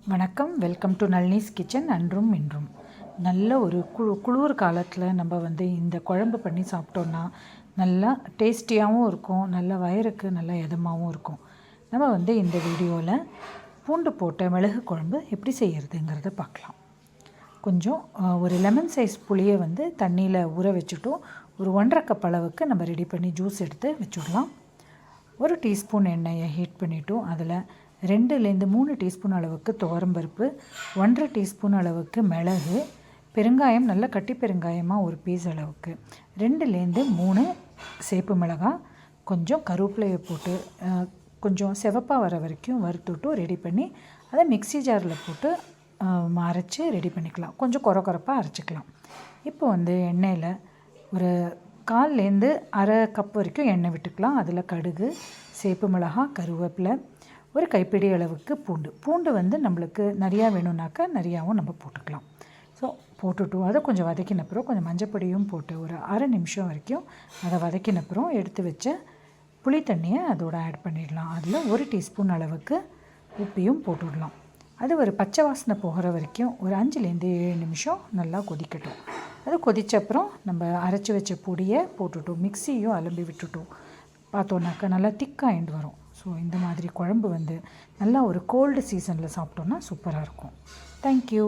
வணக்கம். Welcome to Nalini's kitchen. அன்றும் இன்றும் நல்ல ஒரு குளிர் காலத்தில் நம்ம இந்த குழம்பு பண்ணி சாப்பிட்டோன்னா நல்லா டேஸ்டியாகவும் இருக்கும், நல்ல வயிறுக்கு நல்ல இதமாகவும் இருக்கும். நம்ம இந்த வீடியோவில் பூண்டு போட்ட மிளகு குழம்பு எப்படி செய்கிறதுங்கிறத பார்க்கலாம். கொஞ்சம் ஒரு லெமன் சைஸ் புளியை தண்ணியில் ஊற வச்சுட்டோம். ஒரு 1.5 கப் அளவுக்கு நம்ம ரெடி பண்ணி ஜூஸ் எடுத்து வச்சுடலாம். 1 டீஸ்பூன் எண்ணெயை ஹீட் பண்ணிவிட்டோம். அதில் 2லேருந்து 3 டீஸ்பூன் அளவுக்கு துவரம்பருப்பு, 1.5 டீஸ்பூன் அளவுக்கு மிளகு, பெருங்காயம், நல்ல கட்டி பெருங்காயமாக ஒரு பீஸ் அளவுக்கு, 2லேருந்து 3 சேப்பு மிளகாய், கொஞ்சம் கருவேப்பிலையை போட்டு கொஞ்சம் சிவப்பாக வர வரைக்கும் வறுத்துட்டு ரெடி பண்ணி அதை மிக்ஸி ஜாரில் போட்டு அரைச்சி ரெடி பண்ணிக்கலாம். கொஞ்சம் கொரப்பாக அரைச்சிக்கலாம். இப்போ எண்ணெயில் ஒரு 1/4லேருந்து 1/2 கப் வரைக்கும் எண்ணெய் விட்டுக்கலாம். அதில் கடுகு, சேப்பு மிளகாய், கருவேப்பிலை, ஒரு கைப்பிடி அளவுக்கு பூண்டு நம்மளுக்கு நிறையா வேணும்னாக்கா நிறையாவும் நம்ம போட்டுக்கலாம். ஸோ போட்டுவிட்டு அதை கொஞ்சம் வதக்கினப்புறம் கொஞ்சம் மஞ்சப்பொடியும் போட்டு ஒரு 1/2 நிமிஷம் வரைக்கும் அதை வதக்கினப்புறம் எடுத்து வச்ச புளி தண்ணியை அதோட ஆட் பண்ணிடலாம். அதில் 1 டீஸ்பூன் அளவுக்கு உப்பையும் போட்டுவிடலாம். அது ஒரு பச்சை வாசனை போகிற வரைக்கும் ஒரு 5லேருந்து 7 நிமிஷம் நல்லா கொதிக்கட்டும். அது கொதித்தப்புறம் நம்ம அரைச்சி வச்ச பொடியை போட்டுவிட்டோம். மிக்ஸியும் அலம்பி விட்டுட்டோம். பார்த்தோன்னாக்கா நல்லா திக்காயிண்டு வரும். ஸோ இந்த மாதிரி குழம்பு நல்லா ஒரு கோல்டு சீசனில் சாப்பிட்டோன்னா சூப்பராக இருக்கும். தேங்க்யூ.